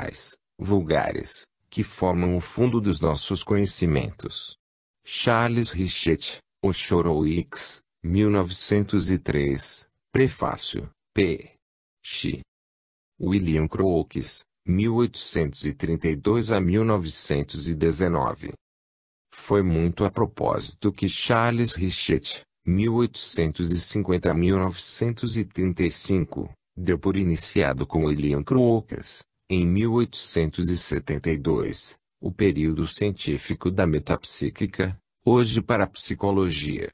superficiais, vulgares, que formam o fundo dos nossos conhecimentos. Charles Richet, O Choroix, 1903, Prefácio, p. X. William Crookes, 1832 a 1919. Foi muito a propósito que Charles Richet, 1850 a 1935, deu por iniciado com William Crookes, em 1872, o período científico da metapsíquica, hoje parapsicologia.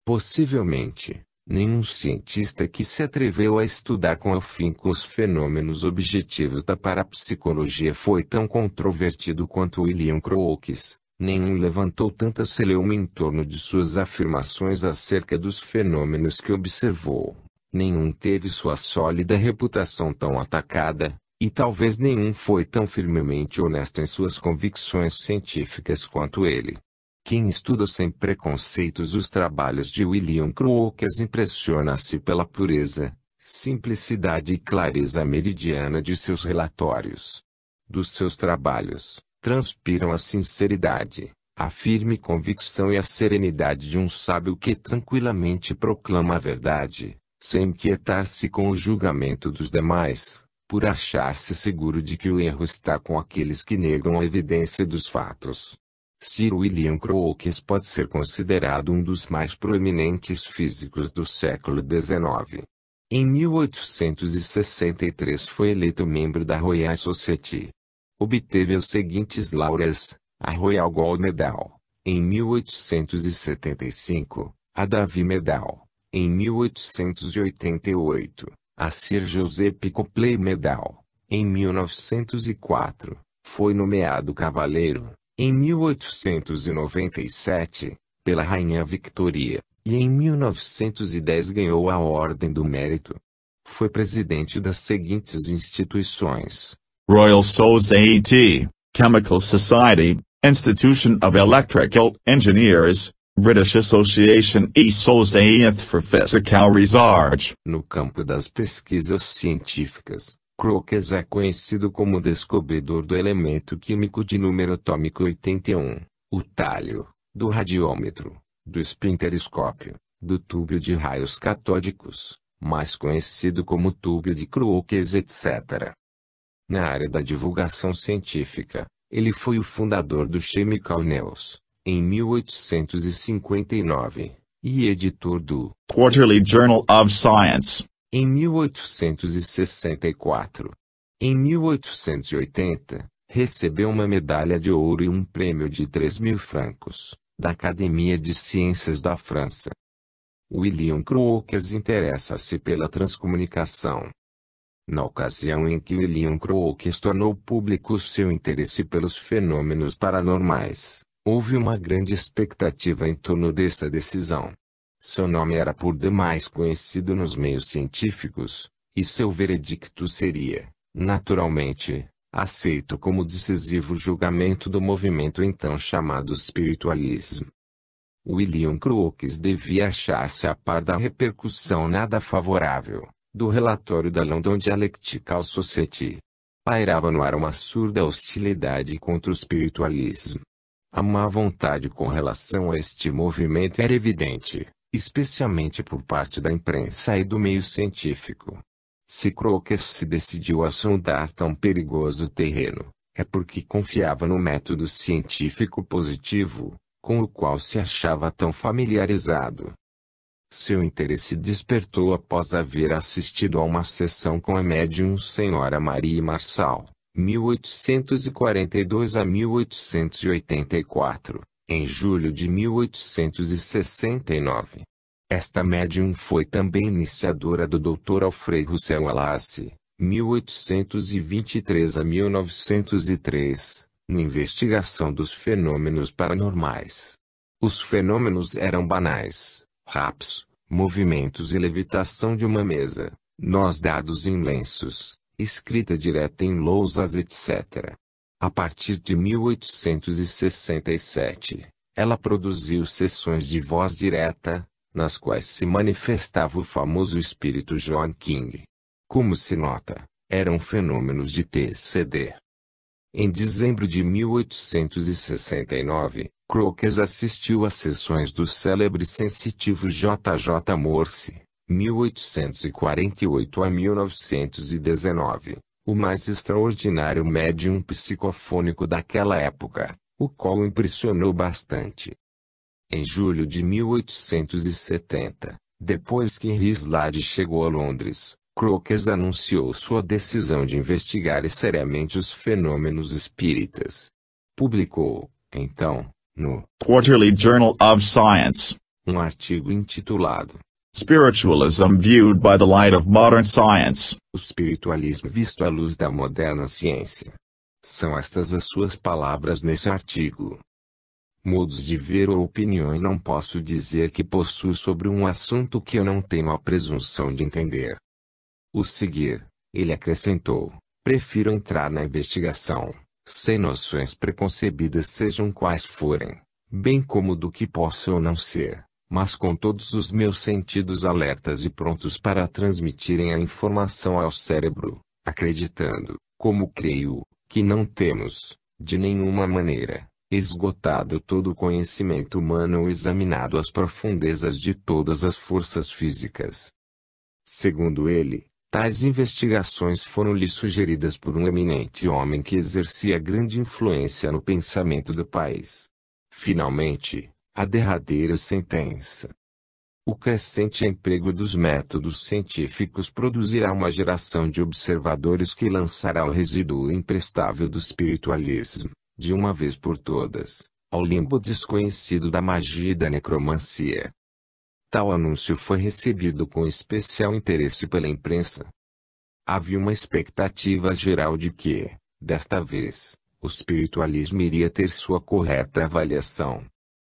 Possivelmente, nenhum cientista que se atreveu a estudar com afinco os fenômenos objetivos da parapsicologia foi tão controvertido quanto William Crookes. Nenhum levantou tanta celeuma em torno de suas afirmações acerca dos fenômenos que observou. Nenhum teve sua sólida reputação tão atacada, e talvez nenhum foi tão firmemente honesto em suas convicções científicas quanto ele. Quem estuda sem preconceitos os trabalhos de William Crookes impressiona-se pela pureza, simplicidade e clareza meridiana de seus relatórios. Dos seus trabalhos transpiram a sinceridade, a firme convicção e a serenidade de um sábio que tranquilamente proclama a verdade, sem inquietar-se com o julgamento dos demais, por achar-se seguro de que o erro está com aqueles que negam a evidência dos fatos. Sir William Crookes pode ser considerado um dos mais proeminentes físicos do século XIX. Em 1863 foi eleito membro da Royal Society. Obteve as seguintes laureas: a Royal Gold Medal, em 1875, a Davy Medal, em 1888, a Sir Joseph Copley Medal, em 1904, foi nomeado cavaleiro, em 1897, pela Rainha Victoria, e em 1910 ganhou a Ordem do Mérito. Foi presidente das seguintes instituições: Royal Society, Chemical Society, Institution of Electrical Engineers, British Association e Society for Physical Research. No campo das pesquisas científicas, Crookes é conhecido como descobridor do elemento químico de número atômico 81, o talho, do radiômetro, do espinterescópio, do tubo de raios catódicos, mais conhecido como tubo de Crookes, etc. Na área da divulgação científica, ele foi o fundador do Chemical News, em 1859, e editor do Quarterly Journal of Science, em 1864. Em 1880, recebeu uma medalha de ouro e um prêmio de 3.000 francos, da Academia de Ciências da França. William Crookes interessa-se pela transcomunicação. Na ocasião em que William Crookes tornou público seu interesse pelos fenômenos paranormais, houve uma grande expectativa em torno dessa decisão. Seu nome era por demais conhecido nos meios científicos, e seu veredicto seria, naturalmente, aceito como decisivo julgamento do movimento então chamado Spiritualism. William Crookes devia achar-se a par da repercussão nada favorável do relatório da London Dialectical Society. Pairava no ar uma surda hostilidade contra o spiritualismo. A má vontade com relação a este movimento era evidente, especialmente por parte da imprensa e do meio científico. Se Crookes se decidiu a sondar tão perigoso terreno, é porque confiava no método científico positivo, com o qual se achava tão familiarizado. Seu interesse despertou após haver assistido a uma sessão com a médium Sra. Marie Marçal, 1842 a 1884, em julho de 1869. Esta médium foi também iniciadora do Dr. Alfred Russel Wallace, 1823 a 1903, na investigação dos fenômenos paranormais. Os fenômenos eram banais: raptos, movimentos e levitação de uma mesa, nós dados em lenços, escrita direta em lousas, etc. A partir de 1867, ela produziu sessões de voz direta, nas quais se manifestava o famoso espírito John King. Como se nota, Eram fenômenos de TCD. Em dezembro de 1869, Crookes assistiu às sessões do célebre sensitivo J. J. Morse, 1848 a 1919, o mais extraordinário médium psicofônico daquela época, o qual o impressionou bastante. Em julho de 1870, depois que Henry Slade chegou a Londres, Crookes anunciou sua decisão de investigar seriamente os fenômenos espíritas. Publicou, então, no Quarterly Journal of Science, um artigo intitulado Spiritualism Viewed by the Light of Modern Science. O espiritualismo visto à luz da moderna ciência. São estas as suas palavras nesse artigo. Modos de ver ou opiniões não posso dizer que possuo sobre um assunto que eu não tenho a presunção de entender. O seguir, ele acrescentou, prefiro entrar na investigação, sem noções preconcebidas sejam quais forem, bem como do que posso ou não ser, mas com todos os meus sentidos alertas e prontos para transmitirem a informação ao cérebro, acreditando, como creio, que não temos, de nenhuma maneira, esgotado todo o conhecimento humano ou examinado as profundezas de todas as forças físicas. Segundo ele, tais investigações foram-lhe sugeridas por um eminente homem que exercia grande influência no pensamento do país. Finalmente, a derradeira sentença. O crescente emprego dos métodos científicos produzirá uma geração de observadores que lançará o resíduo imprestável do espiritualismo, de uma vez por todas, ao limbo desconhecido da magia e da necromancia. Tal anúncio foi recebido com especial interesse pela imprensa. Havia uma expectativa geral de que, desta vez, o espiritualismo iria ter sua correta avaliação.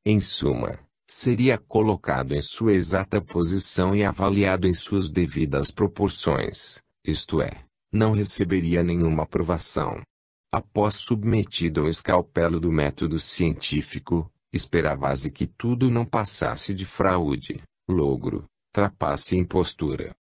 Em suma, seria colocado em sua exata posição e avaliado em suas devidas proporções, isto é, não receberia nenhuma aprovação. Após submetido ao escalpelo do método científico, esperava-se que tudo não passasse de fraude, logro, trapaça e impostura.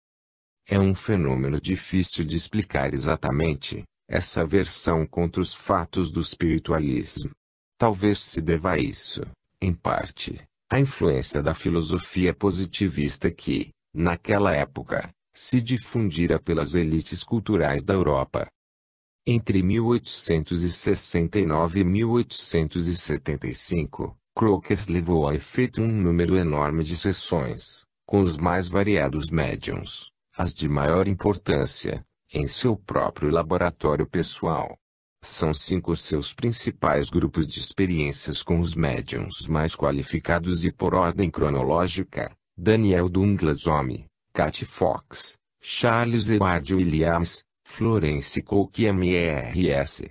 É um fenômeno difícil de explicar exatamente, essa aversão contra os fatos do espiritualismo. Talvez se deva a isso, em parte, à influência da filosofia positivista que, naquela época, se difundira pelas elites culturais da Europa. Entre 1869 e 1875, Crookes levou a efeito um número enorme de sessões, com os mais variados médiuns, as de maior importância, em seu próprio laboratório pessoal. São 5 seus principais grupos de experiências com os médiuns mais qualificados e por ordem cronológica: Daniel Douglas Home, Cat Fox, Charles Edward Williams, Florence Cook MERS,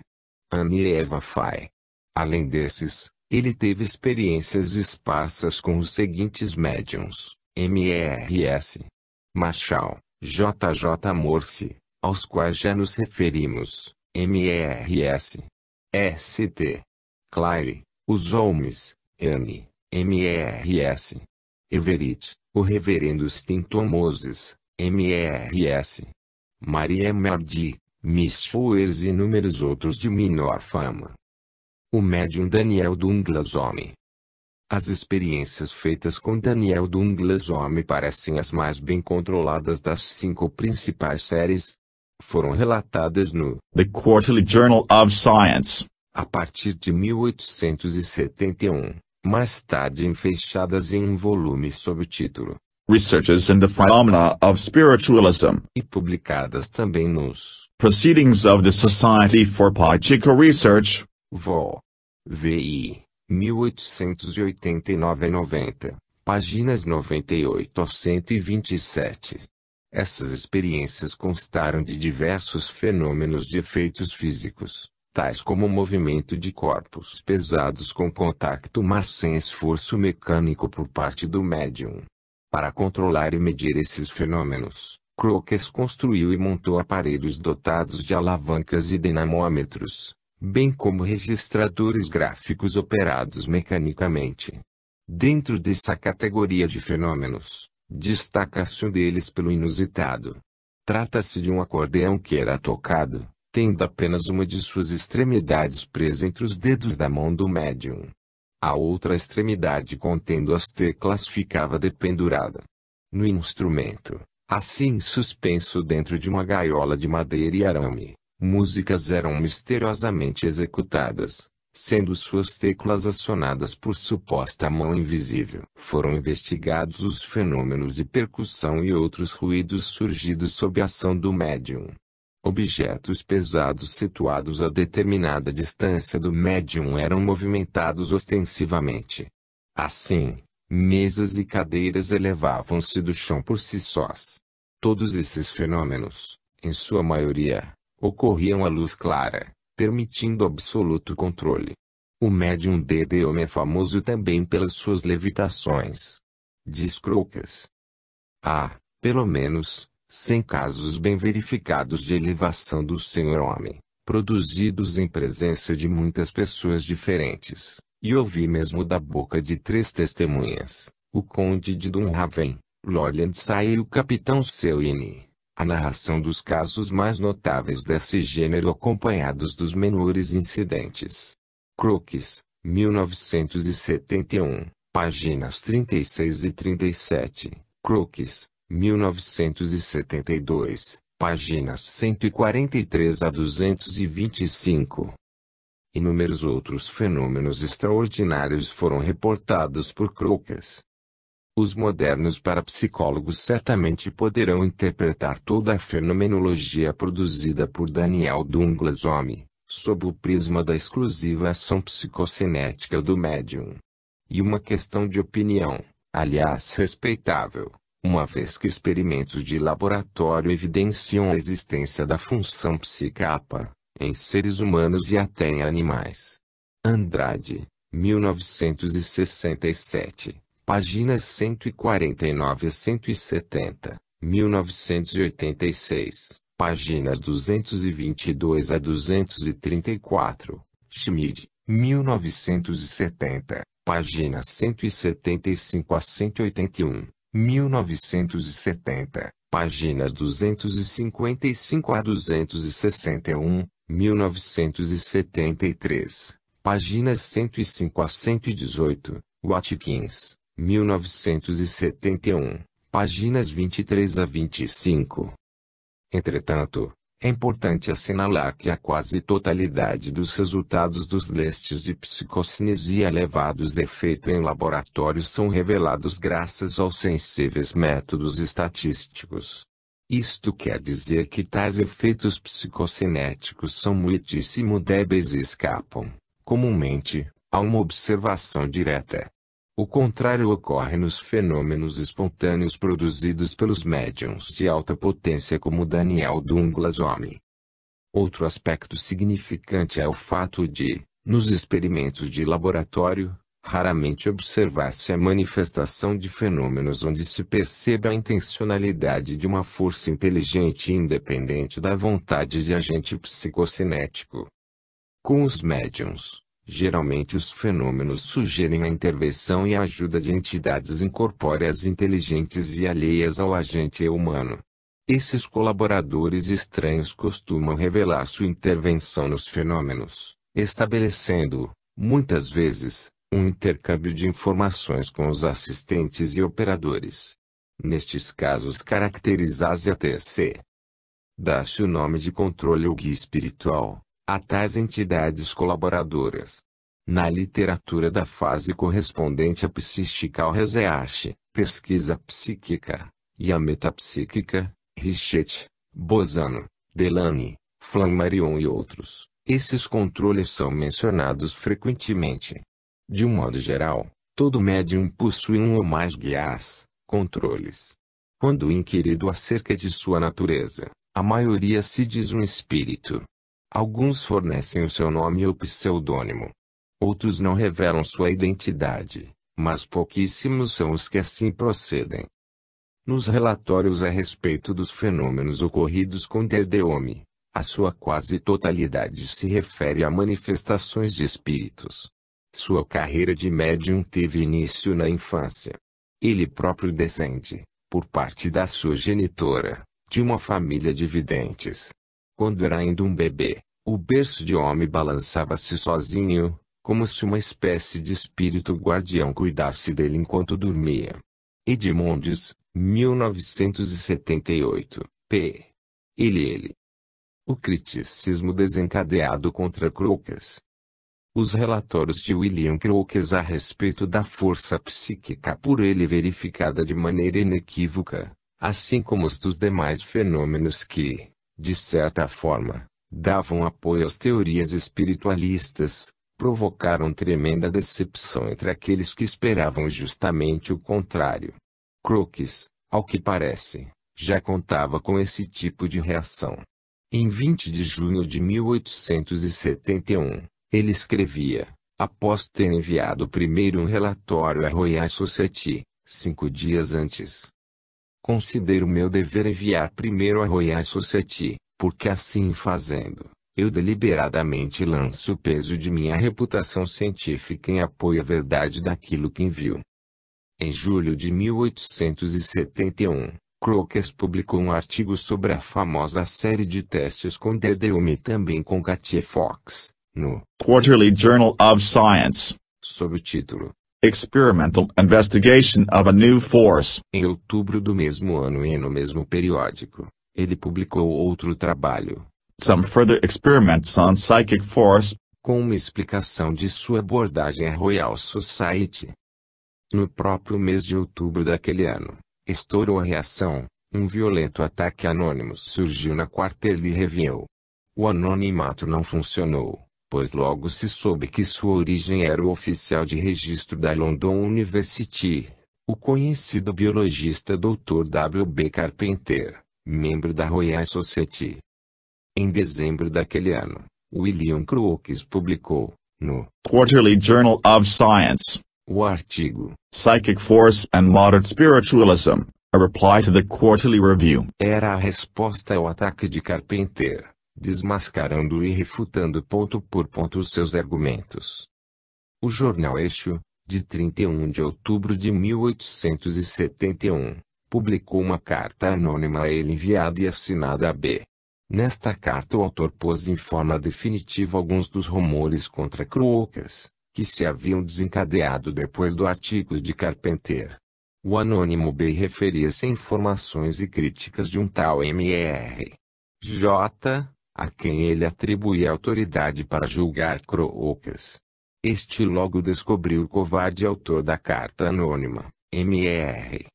Anne Eva Fay. Além desses, ele teve experiências esparsas com os seguintes médiuns: MERS, Marshall, J. J. Morse, aos quais já nos referimos, MERS, ST, Claire, os Holmes, Anne, MERS, Everett, o reverendo Stanton Moses, MERS, Maria Merdi, Miss Schwers e inúmeros outros de menor fama. O médium Daniel Douglas Home. As experiências feitas com Daniel Douglas Home parecem as mais bem controladas das 5 principais séries. Foram relatadas no The Quarterly Journal of Science, a partir de 1871, mais tarde enfeixadas em um volume sob o título Researches in the Phenomena of Spiritualism, e publicadas também nos Proceedings of the Society for Psychical Research, Vol. VI, 1889 a 90, páginas 98 a 127. Essas experiências constaram de diversos fenômenos de efeitos físicos, tais como o movimento de corpos pesados com contato mas sem esforço mecânico por parte do médium. Para controlar e medir esses fenômenos, Crookes construiu e montou aparelhos dotados de alavancas e dinamômetros, bem como registradores gráficos operados mecanicamente. Dentro dessa categoria de fenômenos, destaca-se um deles pelo inusitado Trata-se de um acordeão que era tocado, tendo apenas uma de suas extremidades presa entre os dedos da mão do médium. A outra extremidade contendo as teclas ficava dependurada no instrumento, assim suspenso dentro de uma gaiola de madeira e arame. Músicas eram misteriosamente executadas, sendo suas teclas acionadas por suposta mão invisível. Foram investigados os fenômenos de percussão e outros ruídos surgidos sob a ação do médium. Objetos pesados situados a determinada distância do médium eram movimentados ostensivamente. Assim, mesas e cadeiras elevavam-se do chão por si sós. Todos esses fenômenos, em sua maioria, ocorriam à luz clara, permitindo absoluto controle. O médium Dedeome é famoso também pelas suas levitações. Diz Crocas. Há, pelo menos, 100 casos bem verificados de elevação do Senhor Homem, produzidos em presença de muitas pessoas diferentes, e ouvi mesmo da boca de 3 testemunhas, o conde de Dunraven, Lord Lindsay e o capitão Selwyn, a narração dos casos mais notáveis desse gênero acompanhados dos menores incidentes. Crookes, 1971, páginas 36 e 37, Crookes, 1972, páginas 143 a 225. Inúmeros outros fenômenos extraordinários foram reportados por Crocas. Os modernos parapsicólogos certamente poderão interpretar toda a fenomenologia produzida por Daniel Douglas Home, sob o prisma da exclusiva ação psicocinética do médium. E uma questão de opinião, aliás respeitável, uma vez que experimentos de laboratório evidenciam a existência da função psicapa, em seres humanos e até em animais. Andrade, 1967. Páginas 149 a 170, 1986, páginas 222 a 234, Schmid, 1970, páginas 175 a 181, 1970, páginas 255 a 261, 1973, páginas 105 a 118, Watkins. 1971, páginas 23 a 25. Entretanto, é importante assinalar que a quase totalidade dos resultados dos testes de psicocinesia levados a efeito em laboratório são revelados graças aos sensíveis métodos estatísticos. Isto quer dizer que tais efeitos psicocinéticos são muitíssimo débeis e escapam, comumente, a uma observação direta. O contrário ocorre nos fenômenos espontâneos produzidos pelos médiuns de alta potência como Daniel Douglas Home. Outro aspecto significante é o fato de, nos experimentos de laboratório, raramente observar-se a manifestação de fenômenos onde se percebe a intencionalidade de uma força inteligente e independente da vontade de agente psicocinético. Com os médiuns, geralmente os fenômenos sugerem a intervenção e a ajuda de entidades incorpóreas inteligentes e alheias ao agente humano. Esses colaboradores estranhos costumam revelar sua intervenção nos fenômenos, estabelecendo, muitas vezes, um intercâmbio de informações com os assistentes e operadores. Nestes casos caracterizados ATC. Dá-se o nome de controle ou guia espiritual a tais entidades colaboradoras. Na literatura da fase correspondente à Psychical Research, pesquisa psíquica, e a metapsíquica, Richet, Bozano, Delany, Flammarion e outros, esses controles são mencionados frequentemente. De um modo geral, todo médium possui um ou mais guias, controles. Quando inquirido acerca de sua natureza, a maioria se diz um espírito. Alguns fornecem o seu nome ou pseudônimo. Outros não revelam sua identidade, mas pouquíssimos são os que assim procedem. Nos relatórios a respeito dos fenômenos ocorridos com Dedeome, a sua quase totalidade se refere a manifestações de espíritos. Sua carreira de médium teve início na infância. Ele próprio descende, por parte da sua genitora, de uma família de videntes. Quando era ainda um bebê, o berço de homem balançava-se sozinho, como se uma espécie de espírito guardião cuidasse dele enquanto dormia. Edmondes, 1978, p. Ele. O criticismo desencadeado contra Crookes. Os relatórios de William Crookes a respeito da força psíquica por ele verificada de maneira inequívoca, assim como os dos demais fenômenos que, de certa forma, davam apoio às teorias espiritualistas, provocaram tremenda decepção entre aqueles que esperavam justamente o contrário. Crookes, ao que parece, já contava com esse tipo de reação. Em 20 de junho de 1871, ele escrevia, após ter enviado primeiro um relatório à Royal Society, 5 dias antes. Considero meu dever enviar primeiro à Royal Society, porque assim fazendo, eu deliberadamente lanço o peso de minha reputação científica em apoio à verdade daquilo que envio. Em julho de 1871, Crookes publicou um artigo sobre a famosa série de testes com DDUM e também com Katia Fox, no Quarterly Journal of Science, sob o título Experimental Investigation of a New Force. Em outubro do mesmo ano e no mesmo periódico, ele publicou outro trabalho, Some Further Experiments on Psychic Force, com uma explicação de sua abordagem à Royal Society. No próprio mês de outubro daquele ano, estourou a reação, um violento ataque anônimo surgiu na Quarterly Review. O anonimato não funcionou, pois logo se soube que sua origem era o oficial de registro da London University, o conhecido biologista Dr. W. B. Carpenter, membro da Royal Society. Em dezembro daquele ano, William Crookes publicou, no Quarterly Journal of Science, o artigo Psychic Force and Modern Spiritualism, a reply to the Quarterly Review. Era a resposta ao ataque de Carpenter, desmascarando e refutando ponto por ponto os seus argumentos. O jornal Eixo, de 31 de outubro de 1871, publicou uma carta anônima a ele enviada e assinada a B. Nesta carta o autor pôs em forma definitiva alguns dos rumores contra Crookes, que se haviam desencadeado depois do artigo de Carpenter. O anônimo B referia-se a informações e críticas de um tal M.R. J., a quem ele atribuía autoridade para julgar Crookes. Este logo descobriu o covarde autor da carta anônima, M.R.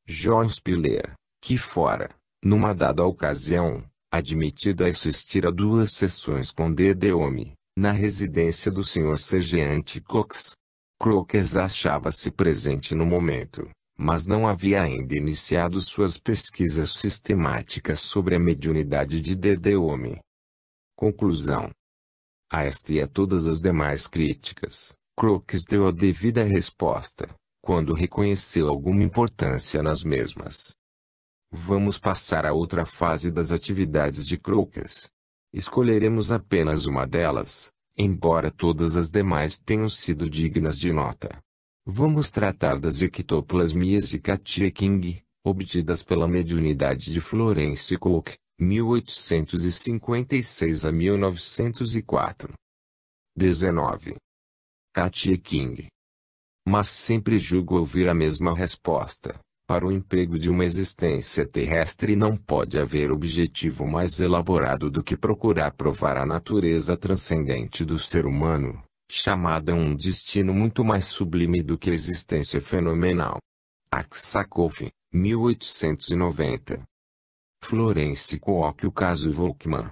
John Spiller, que fora, numa dada ocasião, admitido a assistir a 2 sessões com DDUM, na residência do Sr. Sergeant Cox. Crookes achava-se presente no momento, mas não havia ainda iniciado suas pesquisas sistemáticas sobre a mediunidade de DDUM. Conclusão. A esta e a todas as demais críticas, Crookes deu a devida resposta, quando reconheceu alguma importância nas mesmas. Vamos passar a outra fase das atividades de Crookes. Escolheremos apenas uma delas, embora todas as demais tenham sido dignas de nota. Vamos tratar das ectoplasmias de Katia King, obtidas pela mediunidade de Florence Cook, 1856 a 1904. 19. Katia King. Mas sempre julgo ouvir a mesma resposta. Para o emprego de uma existência terrestre não pode haver objetivo mais elaborado do que procurar provar a natureza transcendente do ser humano, chamada um destino muito mais sublime do que a existência fenomenal. Aksakov, 1890. Florence Cook. O caso Volkmann.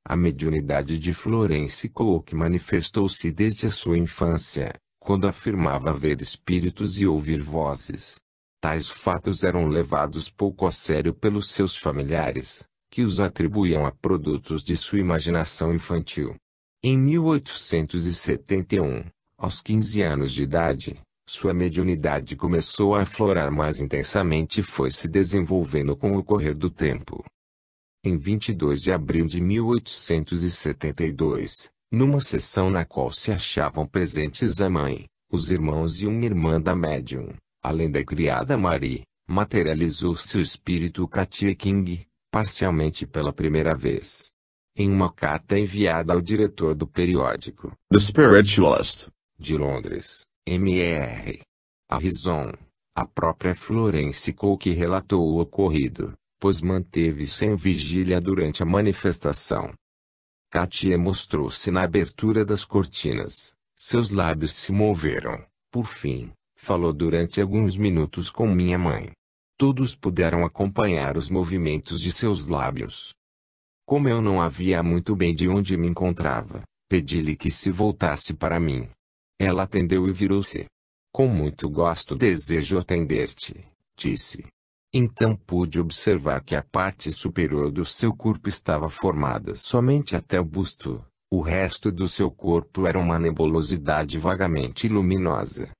A mediunidade de Florence Cook manifestou-se desde a sua infância, quando afirmava ver espíritos e ouvir vozes. Tais fatos eram levados pouco a sério pelos seus familiares, que os atribuíam a produtos de sua imaginação infantil. Em 1871, aos 15 anos de idade, sua mediunidade começou a aflorar mais intensamente e foi se desenvolvendo com o correr do tempo. Em 22 de abril de 1872, numa sessão na qual se achavam presentes a mãe, os irmãos e uma irmã da médium, além da criada Marie, materializou-se o espírito Katia King, parcialmente pela primeira vez. Em uma carta enviada ao diretor do periódico The Spiritualist de Londres, Mr. Harrison, a própria Florence Cook relatou o ocorrido, pois manteve-se em vigília durante a manifestação. Katia mostrou-se na abertura das cortinas, seus lábios se moveram, por fim, falou durante alguns minutos com minha mãe. Todos puderam acompanhar os movimentos de seus lábios. Como eu não havia muito bem de onde me encontrava, pedi-lhe que se voltasse para mim. Ela atendeu e virou-se. Com muito gosto desejo atender-te, disse. Então pude observar que a parte superior do seu corpo estava formada somente até o busto, o resto do seu corpo era uma nebulosidade vagamente luminosa.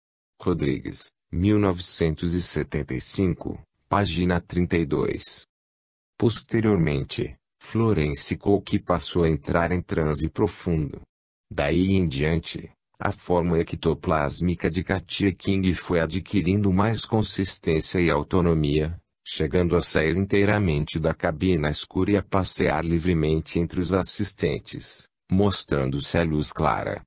Rodrigues, 1975, página 32. Posteriormente, Florence Cook passou a entrar em transe profundo. Daí em diante, a forma ectoplásmica de Katia King foi adquirindo mais consistência e autonomia, chegando a sair inteiramente da cabina escura e a passear livremente entre os assistentes, mostrando-se à luz clara.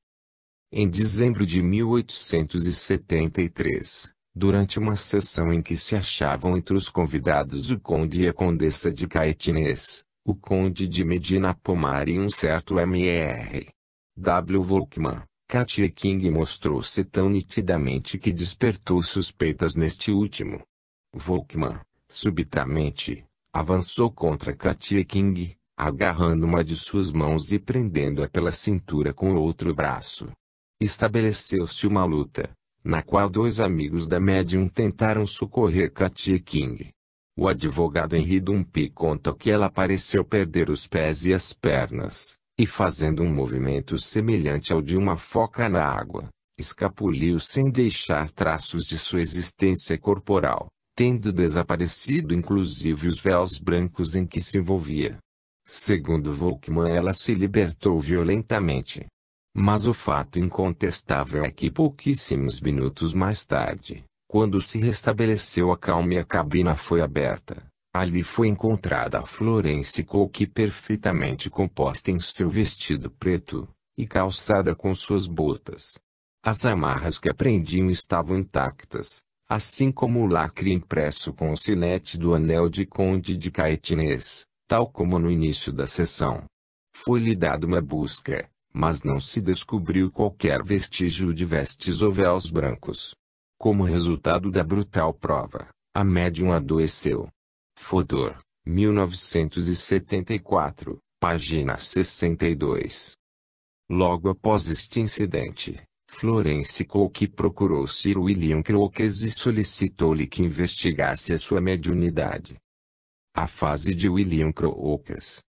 Em dezembro de 1873, durante uma sessão em que se achavam entre os convidados o conde e a condessa de Caetines, o conde de Medina Pomar e um certo Mr. W. Volkmann, Katia King mostrou-se tão nitidamente que despertou suspeitas neste último. Volkmann, subitamente, avançou contra Katia King, agarrando uma de suas mãos e prendendo-a pela cintura com o outro braço. Estabeleceu-se uma luta, na qual dois amigos da médium tentaram socorrer Katia King. O advogado Henry Dumpy conta que ela pareceu perder os pés e as pernas, e fazendo um movimento semelhante ao de uma foca na água, escapuliu sem deixar traços de sua existência corporal, tendo desaparecido inclusive os véus brancos em que se envolvia. Segundo Volkmann, ela se libertou violentamente. Mas o fato incontestável é que pouquíssimos minutos mais tarde, quando se restabeleceu a calma e a cabina foi aberta, ali foi encontrada a Florence Cook perfeitamente composta em seu vestido preto, e calçada com suas botas. As amarras que a prendiam estavam intactas, assim como o lacre impresso com o sinete do anel de conde de Caetines, tal como no início da sessão. Foi-lhe dada uma busca, mas não se descobriu qualquer vestígio de vestes ou véus brancos. Como resultado da brutal prova, a médium adoeceu. Fodor, 1974, página 62. Logo após este incidente, Florence Cook procurou Sir William Crookes e solicitou-lhe que investigasse a sua mediunidade. A fase de William Crookes.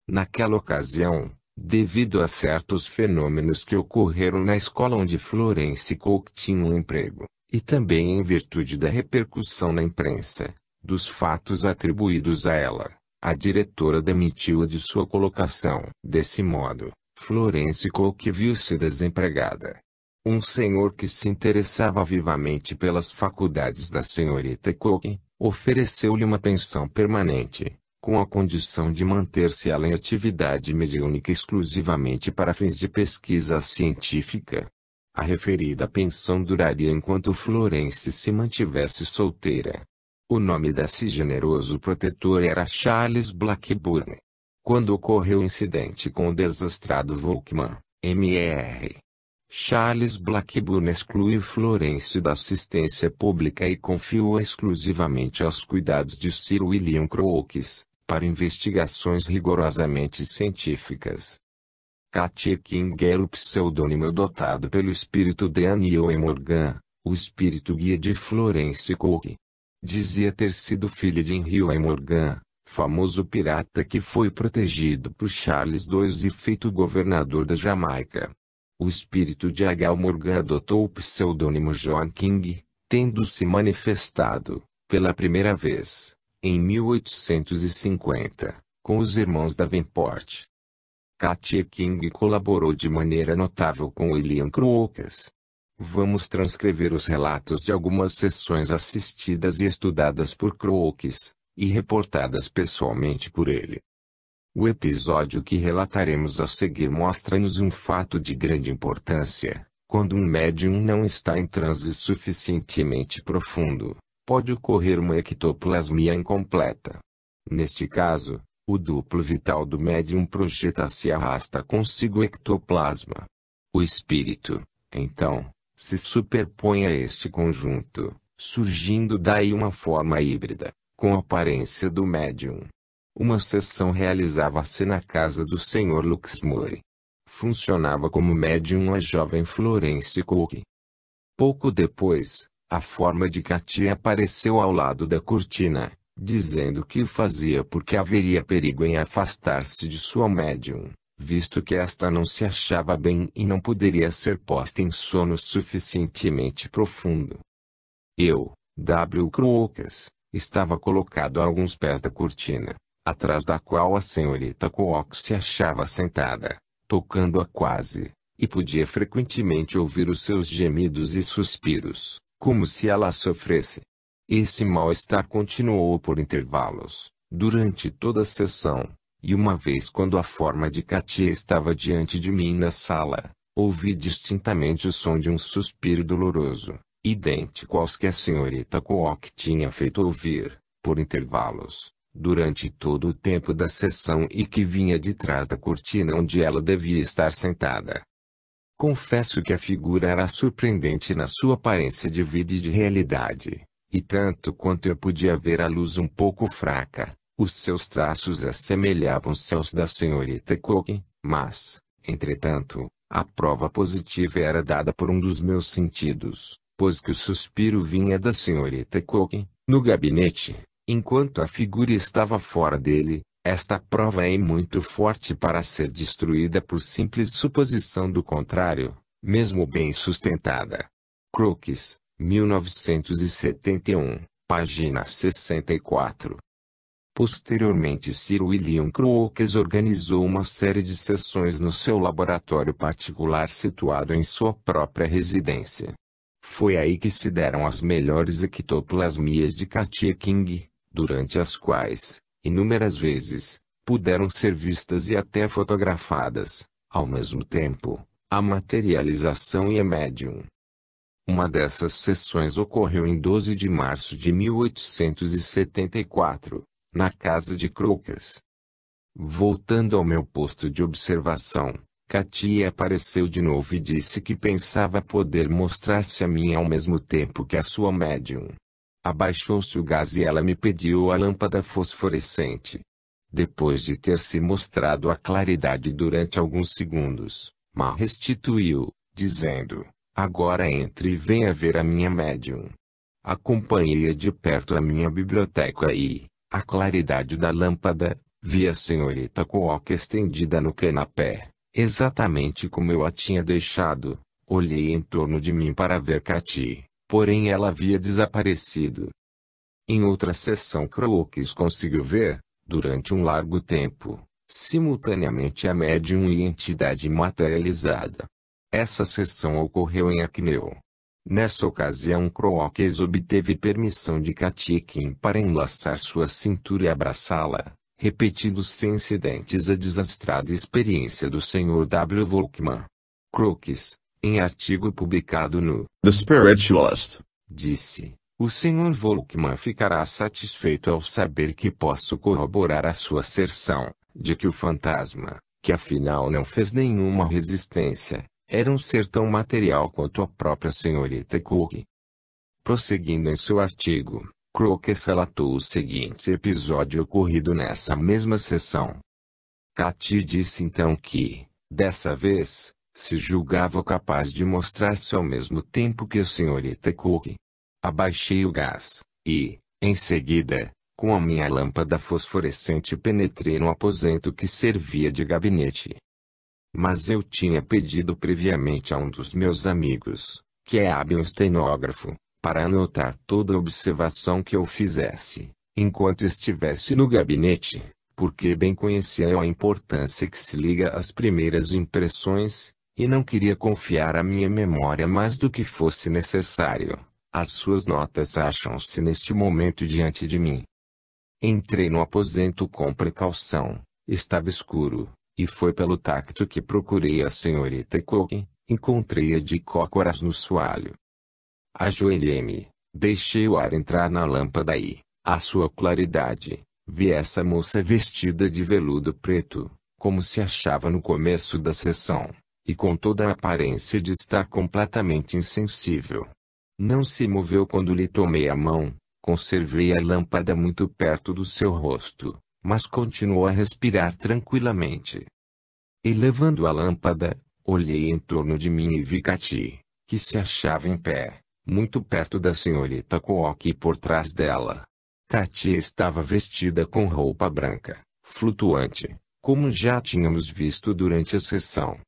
Naquela ocasião, devido a certos fenômenos que ocorreram na escola onde Florence Cook tinha um emprego, e também em virtude da repercussão na imprensa, dos fatos atribuídos a ela, a diretora demitiu-a de sua colocação. Desse modo, Florence Cook viu-se desempregada. Um senhor que se interessava vivamente pelas faculdades da senhorita Cook, ofereceu-lhe uma pensão permanente, com a condição de manter-se ela em atividade mediúnica exclusivamente para fins de pesquisa científica. A referida pensão duraria enquanto Florence se mantivesse solteira. O nome desse generoso protetor era Charles Blackburn. Quando ocorreu o incidente com o desastrado Volkmann, Mr. Charles Blackburn excluiu Florence da assistência pública e confiou-a exclusivamente aos cuidados de Sir William Crookes, para investigações rigorosamente científicas. Katia King era o pseudônimo adotado pelo espírito de Annie Morgan, o espírito guia de Florence Cook. Dizia ter sido filha de Henry Morgan, famoso pirata que foi protegido por Charles II e feito governador da Jamaica. O espírito de H. Morgan adotou o pseudônimo John King, tendo se manifestado, pela primeira vez, em 1850, com os irmãos Davenport. Katia King colaborou de maneira notável com William Crookes. Vamos transcrever os relatos de algumas sessões assistidas e estudadas por Crookes, e reportadas pessoalmente por ele. O episódio que relataremos a seguir mostra-nos um fato de grande importância. Quando um médium não está em transe suficientemente profundo, pode ocorrer uma ectoplasmia incompleta. Neste caso, o duplo vital do médium projeta-se e arrasta consigo o ectoplasma. O espírito, então, se superpõe a este conjunto, surgindo daí uma forma híbrida, com a aparência do médium. Uma sessão realizava-se na casa do Sr. Luxmore. Funcionava como médium a jovem Florence Cook. Pouco depois, a forma de Katia apareceu ao lado da cortina, dizendo que o fazia porque haveria perigo em afastar-se de sua médium, visto que esta não se achava bem e não poderia ser posta em sono suficientemente profundo. Eu, W. Crocus, estava colocado a alguns pés da cortina, atrás da qual a senhorita Cook se achava sentada, tocando-a quase, e podia frequentemente ouvir os seus gemidos e suspiros, como se ela sofresse. Esse mal-estar continuou por intervalos, durante toda a sessão, e uma vez quando a forma de Katia estava diante de mim na sala, ouvi distintamente o som de um suspiro doloroso, idêntico aos que a senhorita Cook tinha feito ouvir, por intervalos, durante todo o tempo da sessão e que vinha de trás da cortina onde ela devia estar sentada. Confesso que a figura era surpreendente na sua aparência de vida e de realidade, e tanto quanto eu podia ver a luz um pouco fraca, os seus traços assemelhavam-se aos da senhorita Cook, mas, entretanto, a prova positiva era dada por um dos meus sentidos, pois que o suspiro vinha da senhorita Cook, no gabinete, enquanto a figura estava fora dele. Esta prova é muito forte para ser destruída por simples suposição do contrário, mesmo bem sustentada. Crooks, 1971, página 64. Posteriormente Sir William Crookes organizou uma série de sessões no seu laboratório particular situado em sua própria residência. Foi aí que se deram as melhores ectoplasmias de Katia King, durante as quais, inúmeras vezes, puderam ser vistas e até fotografadas, ao mesmo tempo, a materialização e a médium. Uma dessas sessões ocorreu em 12 de março de 1874, na casa de Crocus. Voltando ao meu posto de observação, Katia apareceu de novo e disse que pensava poder mostrar-se a mim ao mesmo tempo que a sua médium. Abaixou-se o gás e ela me pediu a lâmpada fosforescente. Depois de ter se mostrado a claridade durante alguns segundos, Ma restituiu, dizendo: agora entre e venha ver a minha médium. Acompanhei-a de perto à minha biblioteca e, à claridade da lâmpada, vi a senhorita Cook estendida no canapé, exatamente como eu a tinha deixado. Olhei em torno de mim para ver Katia. Porém ela havia desaparecido. Em outra sessão Crooks conseguiu ver, durante um largo tempo, simultaneamente a médium e a entidade materializada. Essa sessão ocorreu em Acneu. Nessa ocasião Crooks obteve permissão de Katia King para enlaçar sua cintura e abraçá-la, repetindo sem incidentes a desastrada experiência do Sr. W. Volkmann. Crooks, em artigo publicado no The Spiritualist, disse: o Sr. Volkmann ficará satisfeito ao saber que posso corroborar a sua asserção, de que o fantasma, que afinal não fez nenhuma resistência, era um ser tão material quanto a própria senhorita Cook. Prosseguindo em seu artigo, Crooks relatou o seguinte episódio ocorrido nessa mesma sessão. Katia disse então que, dessa vez, se julgava capaz de mostrar-se ao mesmo tempo que a senhorita Cook. Abaixei o gás, e, em seguida, com a minha lâmpada fosforescente penetrei no aposento que servia de gabinete. Mas eu tinha pedido previamente a um dos meus amigos, que é hábil estenógrafo, para anotar toda a observação que eu fizesse, enquanto estivesse no gabinete, porque bem conhecia a importância que se liga às primeiras impressões, e não queria confiar à minha memória mais do que fosse necessário. As suas notas acham-se neste momento diante de mim. Entrei no aposento com precaução. Estava escuro, e foi pelo tacto que procurei a senhorita Cook. Encontrei-a de cócoras no soalho. Ajoelhei-me, deixei o ar entrar na lâmpada e, à sua claridade, vi essa moça vestida de veludo preto, como se achava no começo da sessão, e com toda a aparência de estar completamente insensível. Não se moveu quando lhe tomei a mão, conservei a lâmpada muito perto do seu rosto, mas continuou a respirar tranquilamente. Elevando a lâmpada, olhei em torno de mim e vi Katy, que se achava em pé, muito perto da senhorita Cook e por trás dela. Katy estava vestida com roupa branca, flutuante, como já tínhamos visto durante a sessão.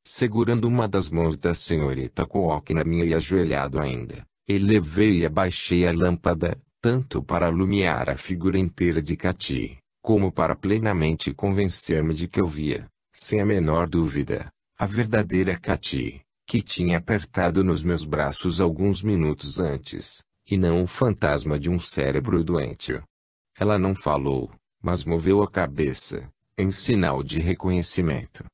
Segurando uma das mãos da senhorita Cook na minha e ajoelhado ainda, elevei e abaixei a lâmpada, tanto para iluminar a figura inteira de Katy, como para plenamente convencer-me de que eu via, sem a menor dúvida, a verdadeira Katy, que tinha apertado nos meus braços alguns minutos antes, e não o fantasma de um cérebro doente. Ela não falou, mas moveu a cabeça, em sinal de reconhecimento.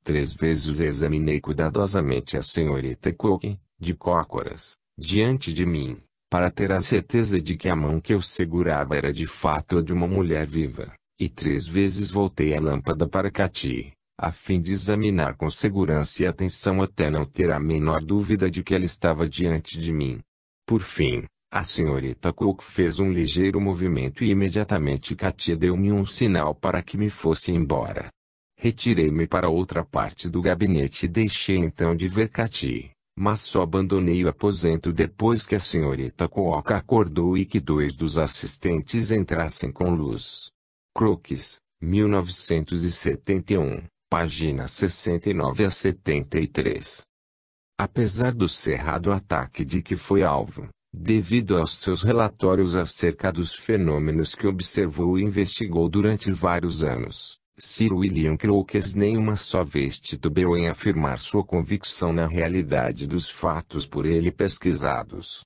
3 vezes examinei cuidadosamente a senhorita Cook, de cócoras, diante de mim, para ter a certeza de que a mão que eu segurava era de fato a de uma mulher viva, e 3 vezes voltei a lâmpada para Katy, a fim de examinar com segurança e atenção até não ter a menor dúvida de que ela estava diante de mim. Por fim, a senhorita Cook fez um ligeiro movimento e imediatamente Katy deu-me um sinal para que me fosse embora. Retirei-me para outra parte do gabinete e deixei então de ver Katy, mas só abandonei o aposento depois que a senhorita Cook acordou e que 2 dos assistentes entrassem com luz. Crookes, 1971. Página 69 a 73. Apesar do cerrado ataque de que foi alvo, devido aos seus relatórios acerca dos fenômenos que observou e investigou durante vários anos, Sir William Crookes nem uma só vez titubeou em afirmar sua convicção na realidade dos fatos por ele pesquisados.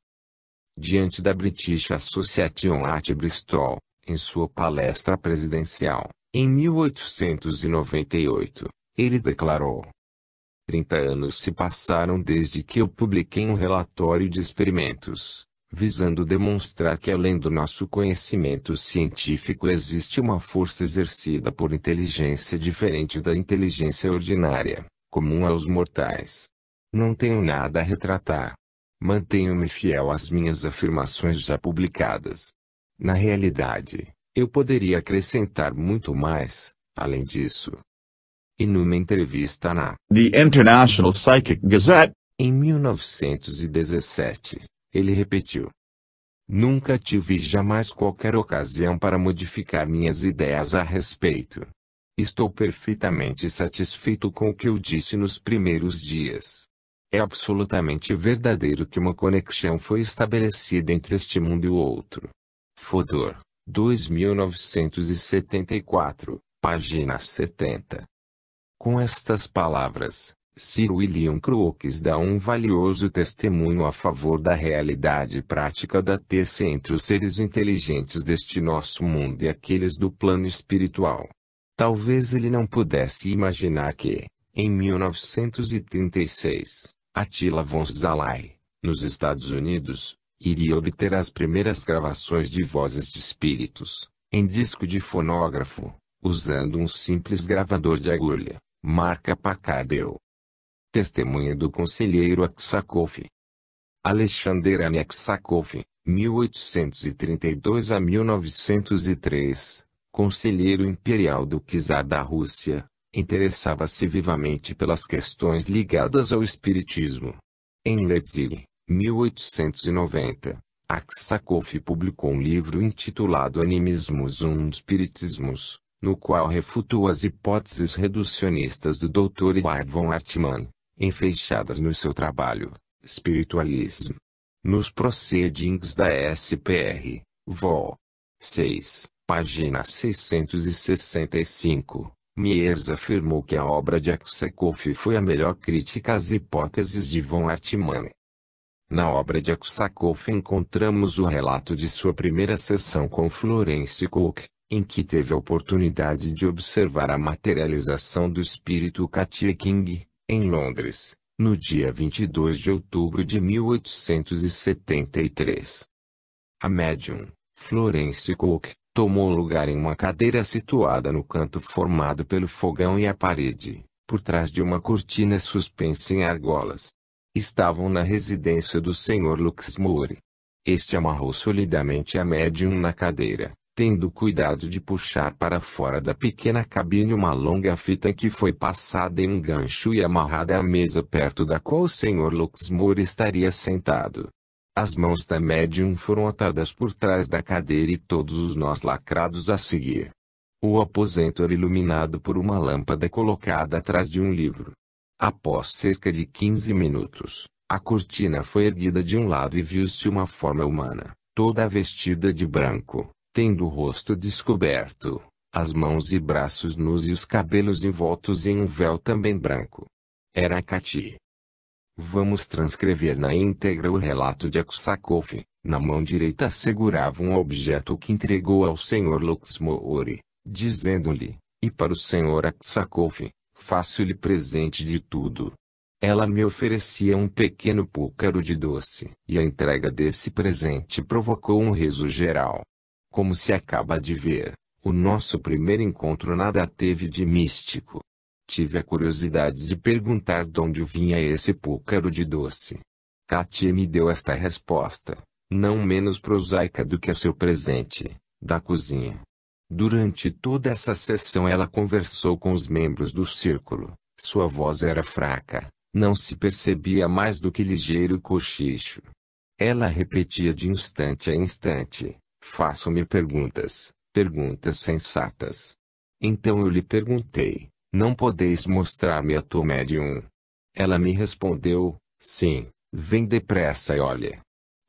Diante da British Association at Bristol, em sua palestra presidencial, em 1898, ele declarou: 30 anos se passaram desde que eu publiquei um relatório de experimentos, visando demonstrar que além do nosso conhecimento científico existe uma força exercida por inteligência diferente da inteligência ordinária, comum aos mortais. Não tenho nada a retratar. Mantenho-me fiel às minhas afirmações já publicadas. Na realidade, eu poderia acrescentar muito mais, além disso. E numa entrevista na The International Psychic Gazette, em 1917, ele repetiu: nunca tive jamais qualquer ocasião para modificar minhas ideias a respeito. Estou perfeitamente satisfeito com o que eu disse nos primeiros dias. É absolutamente verdadeiro que uma conexão foi estabelecida entre este mundo e o outro. Fodor, 2974, página 70. Com estas palavras, Sir William Crookes dá um valioso testemunho a favor da realidade prática da TC entre os seres inteligentes deste nosso mundo e aqueles do plano espiritual. Talvez ele não pudesse imaginar que, em 1936, Attila von Szalay, nos Estados Unidos, iria obter as primeiras gravações de vozes de espíritos, em disco de fonógrafo, usando um simples gravador de agulha, marca Packardell. Testemunha do conselheiro Aksakoff. Alexander Aksakoff, 1832 a 1903, conselheiro imperial do czar da Rússia, interessava-se vivamente pelas questões ligadas ao espiritismo. Em Leipzig, 1890, Aksakoff publicou um livro intitulado Animismus und Spiritismus, no qual refutou as hipóteses reducionistas do Dr. Edward von Hartmann, enfeixadas no seu trabalho, Spiritualism. Nos Proceedings da SPR, Vol. 6, página 665, Miers afirmou que a obra de Aksakoff foi a melhor crítica às hipóteses de von Hartmann. Na obra de Aksakov encontramos o relato de sua primeira sessão com Florence Cook, em que teve a oportunidade de observar a materialização do espírito Katia King, em Londres, no dia 22 de outubro de 1873. A médium, Florence Cook, tomou lugar em uma cadeira situada no canto formado pelo fogão e a parede, por trás de uma cortina suspensa em argolas. Estavam na residência do Sr. Luxmore. Este amarrou solidamente a médium na cadeira, tendo cuidado de puxar para fora da pequena cabine uma longa fita que foi passada em um gancho e amarrada à mesa perto da qual o Sr. Luxmore estaria sentado. As mãos da médium foram atadas por trás da cadeira e todos os nós lacrados a seguir. O aposento era iluminado por uma lâmpada colocada atrás de um livro. Após cerca de 15 minutos, a cortina foi erguida de um lado e viu-se uma forma humana, toda vestida de branco, tendo o rosto descoberto, as mãos e braços nus e os cabelos envoltos em um véu também branco. Era Katia. Vamos transcrever na íntegra o relato de Aksakov. Na mão direita segurava um objeto que entregou ao Sr. Luxmore, dizendo-lhe, e para o Sr. Aksakov, faço-lhe presente de tudo. Ela me oferecia um pequeno púcaro de doce, e a entrega desse presente provocou um riso geral. Como se acaba de ver, o nosso primeiro encontro nada teve de místico. Tive a curiosidade de perguntar de onde vinha esse púcaro de doce. Katia me deu esta resposta, não menos prosaica do que a seu presente, da cozinha. Durante toda essa sessão ela conversou com os membros do círculo. Sua voz era fraca, não se percebia mais do que ligeiro cochicho. Ela repetia de instante a instante, faço-me perguntas, perguntas sensatas. Então eu lhe perguntei, não podeis mostrar-me a tua médium? Ela me respondeu, sim, vem depressa e olha.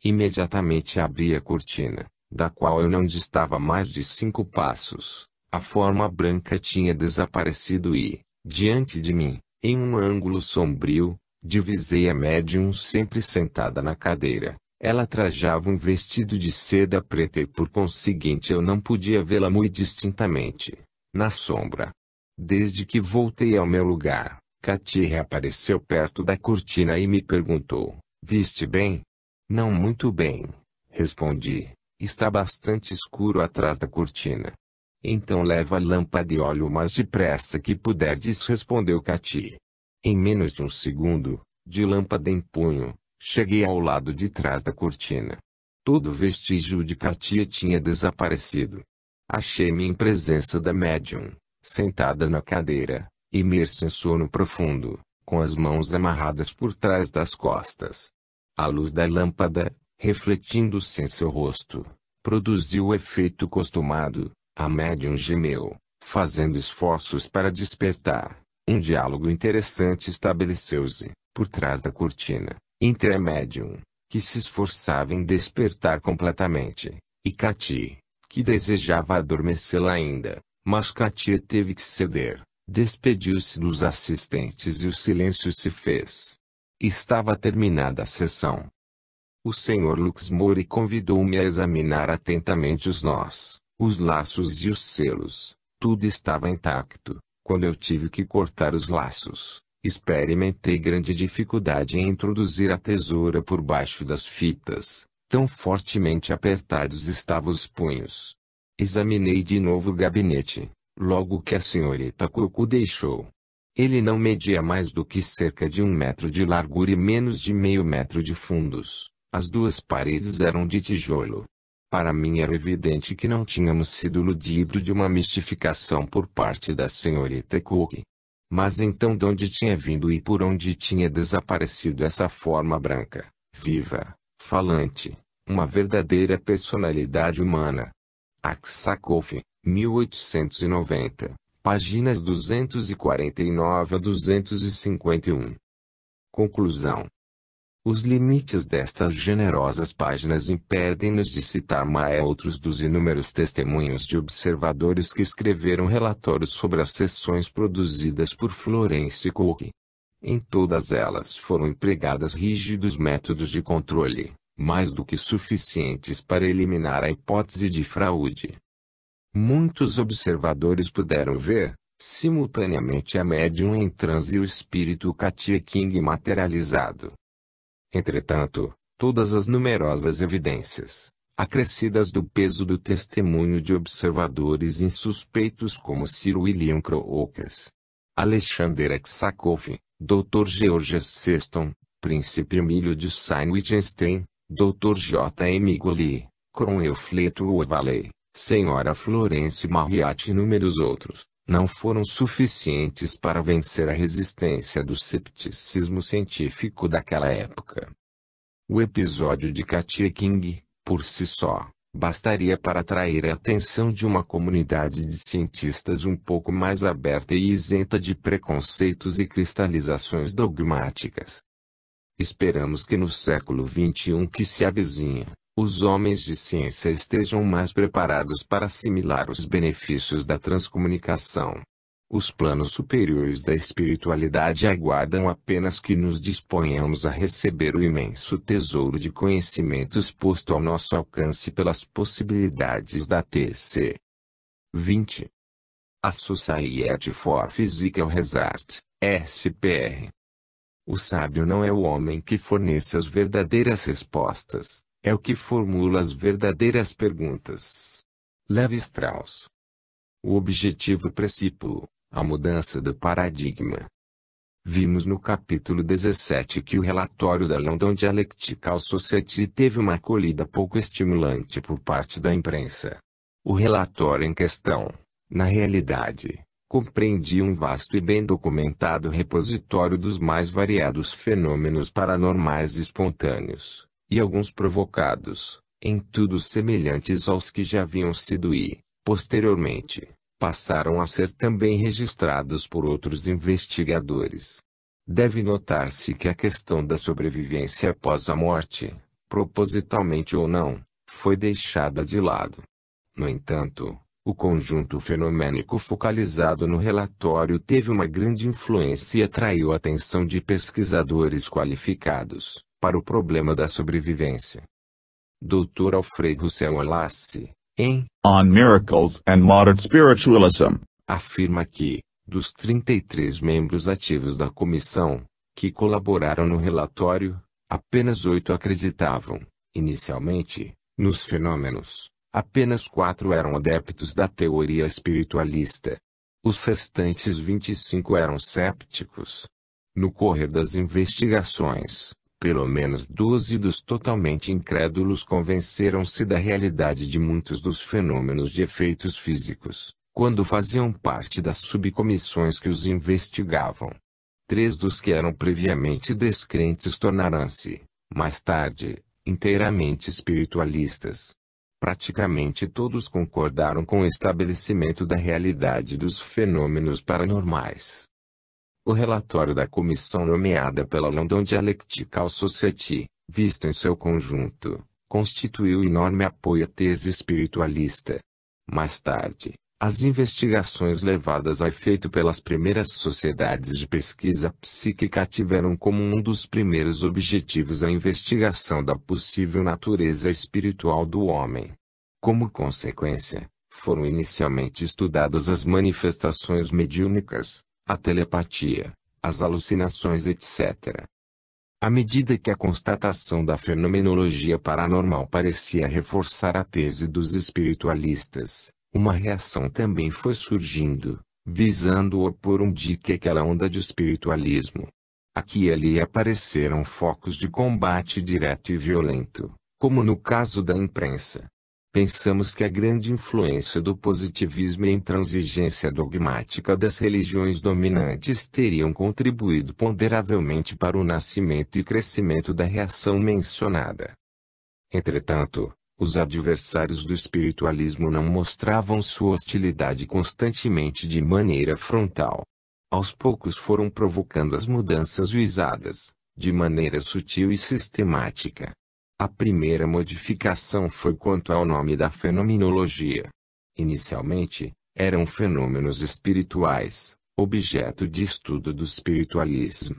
Imediatamente abri a cortina, da qual eu não distava mais de 5 passos. A forma branca tinha desaparecido e, diante de mim, em um ângulo sombrio, divisei a médium sempre sentada na cadeira. Ela trajava um vestido de seda preta e por conseguinte eu não podia vê-la muito distintamente, na sombra. Desde que voltei ao meu lugar, Katia reapareceu perto da cortina e me perguntou, viste bem? Não muito bem, respondi. Está bastante escuro atrás da cortina. Então leva a lâmpada e olhe o mais depressa que puderdes, respondeu Katia. Em menos de um segundo, de lâmpada em punho, cheguei ao lado de trás da cortina. Todo vestígio de Katia tinha desaparecido. Achei-me em presença da médium, sentada na cadeira, imersa em sono profundo, com as mãos amarradas por trás das costas. A luz da lâmpada, refletindo-se em seu rosto, produziu o efeito costumado. A médium gemeu, fazendo esforços para despertar. Um diálogo interessante estabeleceu-se, por trás da cortina, entre a médium, que se esforçava em despertar completamente, e Katia, que desejava adormecê-la ainda, mas Katia teve que ceder, despediu-se dos assistentes e o silêncio se fez. Estava terminada a sessão. O Sr. Luxmore convidou-me a examinar atentamente os nós, os laços e os selos. Tudo estava intacto. Quando eu tive que cortar os laços, experimentei grande dificuldade em introduzir a tesoura por baixo das fitas. Tão fortemente apertados estavam os punhos. Examinei de novo o gabinete, logo que a senhorita Coco deixou. Ele não media mais do que cerca de 1 metro de largura e menos de meio metro de fundos. As 2 paredes eram de tijolo. Para mim era evidente que não tínhamos sido ludibre de uma mistificação por parte da senhorita Cook. Mas então de onde tinha vindo e por onde tinha desaparecido essa forma branca, viva, falante, uma verdadeira personalidade humana? Aksakov, 1890, páginas 249 a 251. Conclusão. Os limites destas generosas páginas impedem-nos de citar mais outros dos inúmeros testemunhos de observadores que escreveram relatórios sobre as sessões produzidas por Florence Cook. Em todas elas foram empregados rígidos métodos de controle, mais do que suficientes para eliminar a hipótese de fraude. Muitos observadores puderam ver, simultaneamente, a médium em transe e o espírito Katia King materializado. Entretanto, todas as numerosas evidências, acrescidas do peso do testemunho de observadores insuspeitos como Sir William Crookes, Alexander Aksakoff, Dr. George Sexton, Príncipe Emílio de Sayn-Wittgenstein, Dr. J. M. Gully, Cromwell Fletcher Valley, Sra. Florence Marryat e inúmeros outros, não foram suficientes para vencer a resistência do cepticismo científico daquela época. O episódio de Katia King, por si só, bastaria para atrair a atenção de uma comunidade de cientistas um pouco mais aberta e isenta de preconceitos e cristalizações dogmáticas. Esperamos que no século XXI que se avizinha, os homens de ciência estejam mais preparados para assimilar os benefícios da transcomunicação. Os planos superiores da espiritualidade aguardam apenas que nos disponhamos a receber o imenso tesouro de conhecimentos posto ao nosso alcance pelas possibilidades da TC. 20. A Society for Physical Research, SPR. O sábio não é o homem que fornece as verdadeiras respostas, é o que formula as verdadeiras perguntas. Levi Strauss. O objetivo principal, a mudança do paradigma. Vimos no capítulo 17 que o relatório da London Dialectical Society teve uma acolhida pouco estimulante por parte da imprensa. O relatório em questão, na realidade, compreendia um vasto e bem documentado repositório dos mais variados fenômenos paranormais espontâneos, e alguns provocados, em tudo semelhantes aos que já haviam sido e, posteriormente, passaram a ser também registrados por outros investigadores. Deve notar-se que a questão da sobrevivência após a morte, propositalmente ou não, foi deixada de lado. No entanto, o conjunto fenomênico focalizado no relatório teve uma grande influência e atraiu a atenção de pesquisadores qualificados para o problema da sobrevivência. Dr. Alfred Russel Wallace, em On Miracles and Modern Spiritualism, afirma que, dos 33 membros ativos da comissão, que colaboraram no relatório, apenas 8 acreditavam, inicialmente, nos fenômenos. Apenas 4 eram adeptos da teoria espiritualista. Os restantes 25 eram cépticos. No correr das investigações, pelo menos 12 dos totalmente incrédulos convenceram-se da realidade de muitos dos fenômenos de efeitos físicos, quando faziam parte das subcomissões que os investigavam. 3 dos que eram previamente descrentes tornaram-se, mais tarde, inteiramente espiritualistas. Praticamente todos concordaram com o estabelecimento da realidade dos fenômenos paranormais. O relatório da comissão nomeada pela London Dialectical Society, visto em seu conjunto, constituiu enorme apoio à tese espiritualista. Mais tarde, as investigações levadas a efeito pelas primeiras sociedades de pesquisa psíquica tiveram como um dos primeiros objetivos a investigação da possível natureza espiritual do homem. Como consequência, foram inicialmente estudadas as manifestações mediúnicas, a telepatia, as alucinações etc. À medida que a constatação da fenomenologia paranormal parecia reforçar a tese dos espiritualistas, uma reação também foi surgindo, visando opor um dique àquela onda de espiritualismo. Aqui e ali apareceram focos de combate direto e violento, como no caso da imprensa. Pensamos que a grande influência do positivismo e a intransigência dogmática das religiões dominantes teriam contribuído ponderavelmente para o nascimento e crescimento da reação mencionada. Entretanto, os adversários do espiritualismo não mostravam sua hostilidade constantemente de maneira frontal. Aos poucos foram provocando as mudanças visadas, de maneira sutil e sistemática. A primeira modificação foi quanto ao nome da fenomenologia. Inicialmente, eram fenômenos espirituais, objeto de estudo do espiritualismo,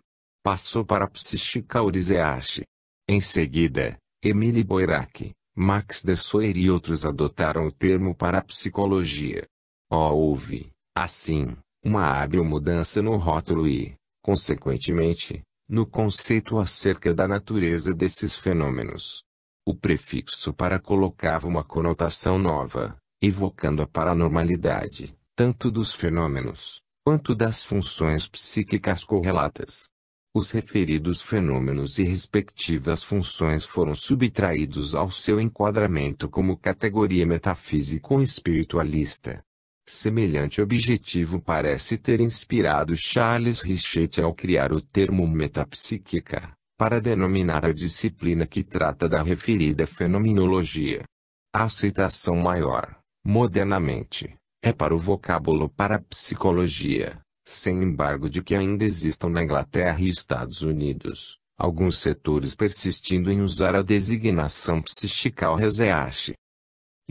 passou para a psíquica Urizeashi. Em seguida, Emile Boirac, Max Dessoir e outros adotaram o termo parapsicologia. Houve, assim, uma hábil mudança no rótulo e, consequentemente, no conceito acerca da natureza desses fenômenos. O prefixo para colocava uma conotação nova, evocando a paranormalidade, tanto dos fenômenos, quanto das funções psíquicas correlatas. Os referidos fenômenos e respectivas funções foram subtraídos ao seu enquadramento como categoria metafísico-espiritualista. Semelhante objetivo parece ter inspirado Charles Richet ao criar o termo metapsíquica, para denominar a disciplina que trata da referida fenomenologia. A aceitação maior, modernamente, é para o vocábulo parapsicologia, sem embargo de que ainda existam na Inglaterra e Estados Unidos, alguns setores persistindo em usar a designação psíquica Urizeashi.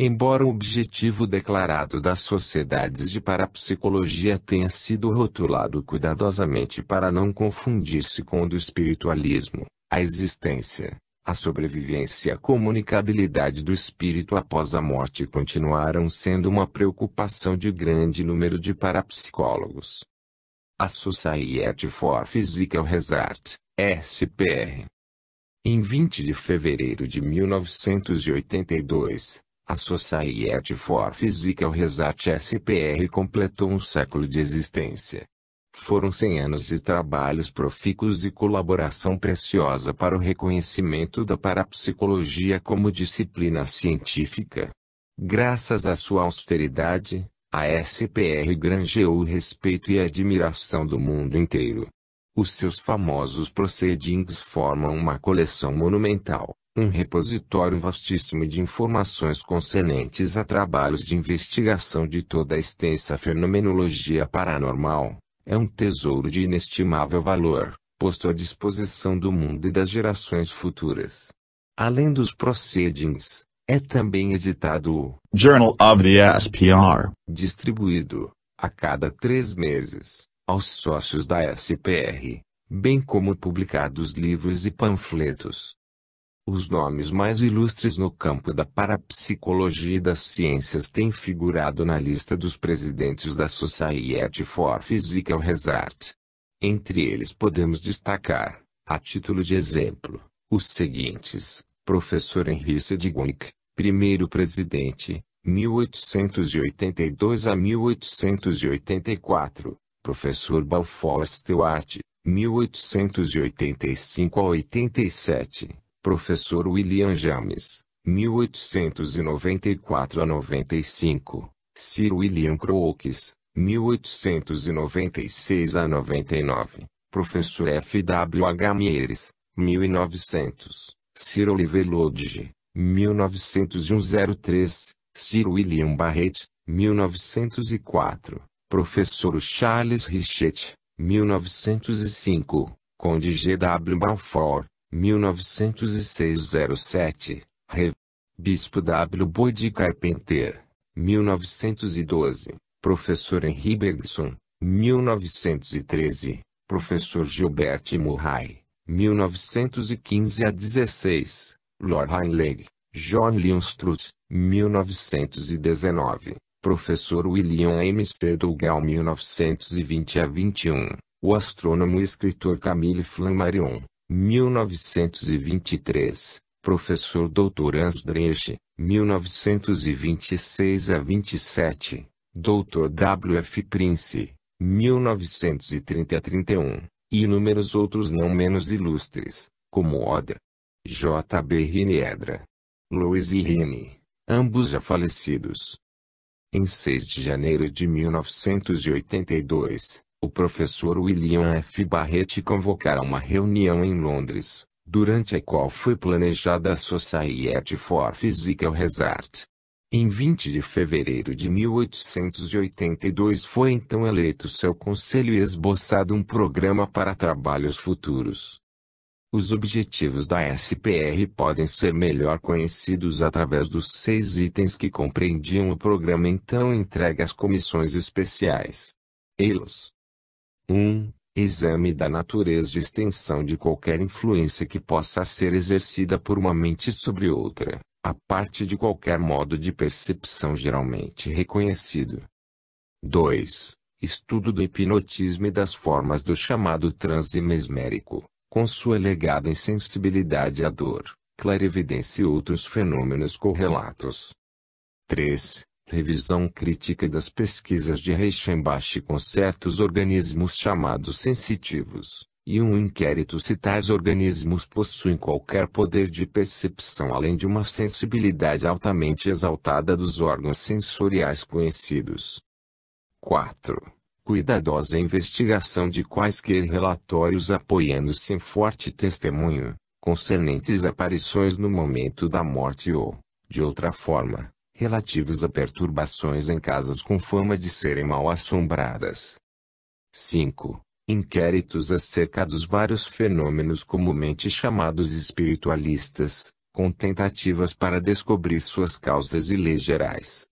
Embora o objetivo declarado das sociedades de parapsicologia tenha sido rotulado cuidadosamente para não confundir-se com o do espiritualismo, a existência, a sobrevivência e a comunicabilidade do espírito após a morte continuaram sendo uma preocupação de grande número de parapsicólogos. A Society for Physical Research, SPR. Em 20 de fevereiro de 1982, a Society for Physical Research SPR completou um século de existência. Foram 100 anos de trabalhos profícuos e colaboração preciosa para o reconhecimento da parapsicologia como disciplina científica. Graças à sua austeridade, a SPR granjeou o respeito e a admiração do mundo inteiro. Os seus famosos proceedings formam uma coleção monumental, um repositório vastíssimo de informações concernentes a trabalhos de investigação de toda a extensa fenomenologia paranormal. É um tesouro de inestimável valor, posto à disposição do mundo e das gerações futuras. Além dos proceedings, é também editado o Journal of the SPR, distribuído, a cada 3 meses, aos sócios da SPR, bem como publicados livros e panfletos. Os nomes mais ilustres no campo da parapsicologia e das ciências têm figurado na lista dos presidentes da Society for Physical Research. Entre eles podemos destacar, a título de exemplo, os seguintes: Professor Henry Sedgwick, primeiro presidente, 1882 a 1884, Professor Balfour Stewart, 1885 a 87. Professor William James, 1894 a 95, Sir William Crookes, 1896 a 99, Professor F. W. H. Mieres, 1900, Sir Oliver Lodge, 1901-03, Sir William Barrett, 1904, Professor Charles Richet, 1905, Conde G. W. Balfour, 1906-07, Rev. Bispo W. Boyd Carpenter, 1912, Professor Henry Bergson, 1913, Professor Gilbert Murray, 1915-16, Lord Heinlein, John Leonstrut, 1919, Professor William M. C. Dougal, 1920-21, o astrônomo e escritor Camille Flammarion, 1923, Professor Dr. Hans Driesch, 1926-27, Dr. W. F. Prince, 1930-31, e inúmeros outros não menos ilustres, como Oder, J. B. Riniedra, Louis e Rini, ambos já falecidos. Em 6 de janeiro de 1982, o professor William F. Barrett convocara uma reunião em Londres, durante a qual foi planejada a Society for Physical Research. Em 20 de fevereiro de 1882 foi então eleito seu conselho e esboçado um programa para trabalhos futuros. Os objetivos da SPR podem ser melhor conhecidos através dos 6 itens que compreendiam o programa então entregue às comissões especiais. Elos: 1. Exame da natureza e extensão de qualquer influência que possa ser exercida por uma mente sobre outra, a parte de qualquer modo de percepção geralmente reconhecido. 2. Estudo do hipnotismo e das formas do chamado transe mesmérico, com sua alegada insensibilidade à dor, clarividência e outros fenômenos correlatos. 3. Revisão crítica das pesquisas de Reichenbach com certos organismos chamados sensitivos, e um inquérito se tais organismos possuem qualquer poder de percepção além de uma sensibilidade altamente exaltada dos órgãos sensoriais conhecidos. 4. Cuidadosa investigação de quaisquer relatórios apoiando-se em forte testemunho, concernentes aparições no momento da morte ou, de outra forma, relativos a perturbações em casas com fama de serem mal assombradas. 5. Inquéritos acerca dos vários fenômenos comumente chamados espiritualistas, com tentativas para descobrir suas causas e leis gerais.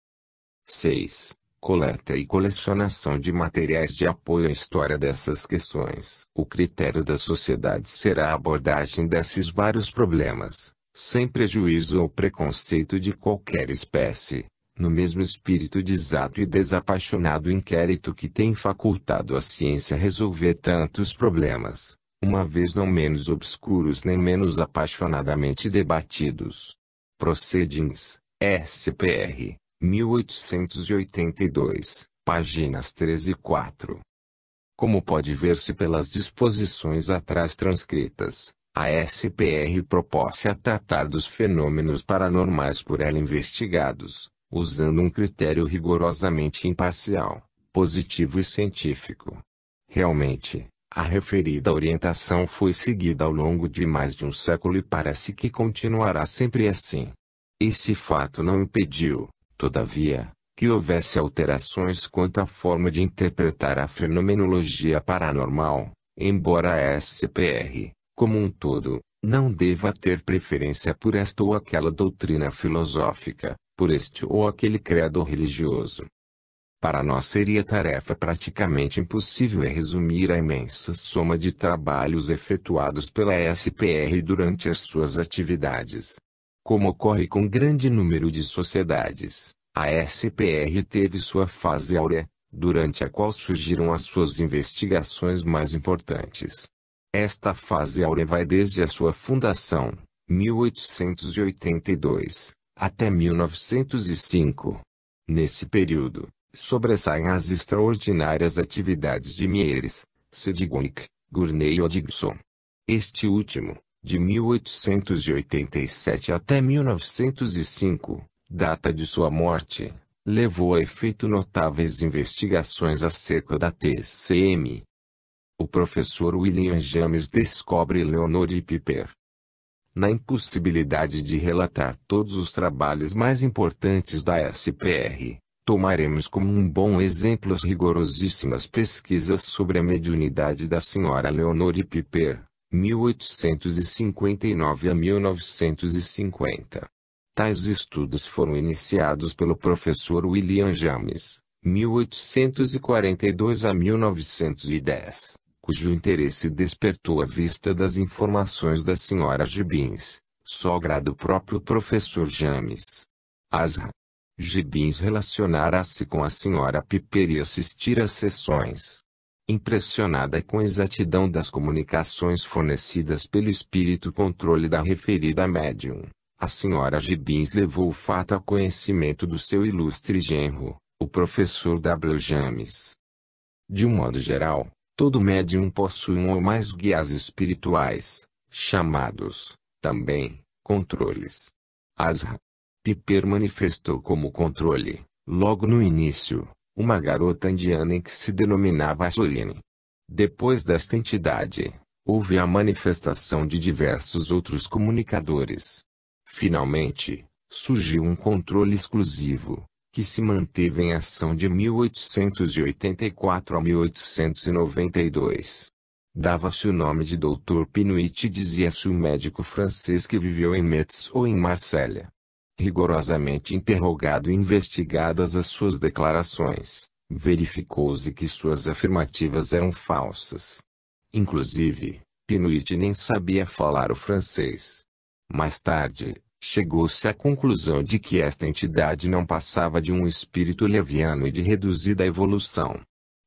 6. Coleta e colecionação de materiais de apoio à história dessas questões. O critério da sociedade será a abordagem desses vários problemas, sem prejuízo ou preconceito de qualquer espécie, no mesmo espírito de exato e desapaixonado inquérito que tem facultado a ciência resolver tantos problemas, uma vez não menos obscuros nem menos apaixonadamente debatidos. Proceedings, SPR, 1882, páginas 13 e 4. Como pode ver-se pelas disposições atrás transcritas, a SPR propôs-se a tratar dos fenômenos paranormais por ela investigados, usando um critério rigorosamente imparcial, positivo e científico. Realmente, a referida orientação foi seguida ao longo de mais de um século e parece que continuará sempre assim. Esse fato não impediu, todavia, que houvesse alterações quanto à forma de interpretar a fenomenologia paranormal, embora a SPR, como um todo, não deva ter preferência por esta ou aquela doutrina filosófica, por este ou aquele credo religioso. Para nós seria tarefa praticamente impossível resumir a imensa soma de trabalhos efetuados pela SPR durante as suas atividades. Como ocorre com grande número de sociedades, a SPR teve sua fase áurea, durante a qual surgiram as suas investigações mais importantes. Esta fase áurea vai desde a sua fundação, 1882, até 1905. Nesse período, sobressaem as extraordinárias atividades de Mieres, Sedgwick, Gurney e Hodgson. Este último, de 1887 até 1905, data de sua morte, levou a efeito notáveis investigações acerca da TCM. O professor William James descobre Leonore Piper. Na impossibilidade de relatar todos os trabalhos mais importantes da SPR, tomaremos como um bom exemplo as rigorosíssimas pesquisas sobre a mediunidade da senhora Leonore Piper, 1859 a 1950. Tais estudos foram iniciados pelo professor William James, 1842 a 1910, cujo interesse despertou à vista das informações da senhora Gibbons, sogra do próprio professor James. Asra Gibbons relacionara-se com a senhora Piper e assistir às sessões. Impressionada com a exatidão das comunicações fornecidas pelo espírito controle da referida médium, a senhora Gibbons levou o fato a conhecimento do seu ilustre genro, o professor W. James. De um modo geral, todo médium possui um ou mais guias espirituais, chamados, também, controles. Asra Piper manifestou como controle, logo no início, uma garota indiana em que se denominava Ashurine. Depois desta entidade, houve a manifestação de diversos outros comunicadores. Finalmente, surgiu um controle exclusivo, que se manteve em ação de 1884 a 1892. Dava-se o nome de Dr. Pinuit e dizia-se um médico francês que viveu em Metz ou em Marselha. Rigorosamente interrogado e investigadas as suas declarações, verificou-se que suas afirmativas eram falsas. Inclusive, Pinuit nem sabia falar o francês. Mais tarde, chegou-se à conclusão de que esta entidade não passava de um espírito leviano e de reduzida evolução.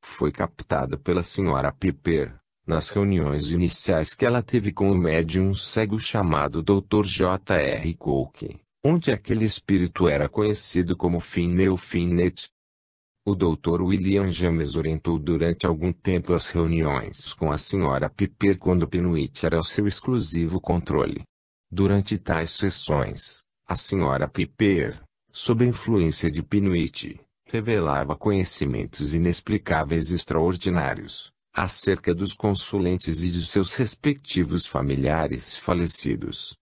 Foi captada pela Sra. Piper, nas reuniões iniciais que ela teve com o médium cego chamado Dr. J.R. Coke, onde aquele espírito era conhecido como Finney ou Finnet. O Dr. William James orientou durante algum tempo as reuniões com a Sra. Piper quando Pinuit era o seu exclusivo controle. Durante tais sessões, a Sra. Piper, sob a influência de Pinuit, revelava conhecimentos inexplicáveis e extraordinários, acerca dos consulentes e de seus respectivos familiares falecidos.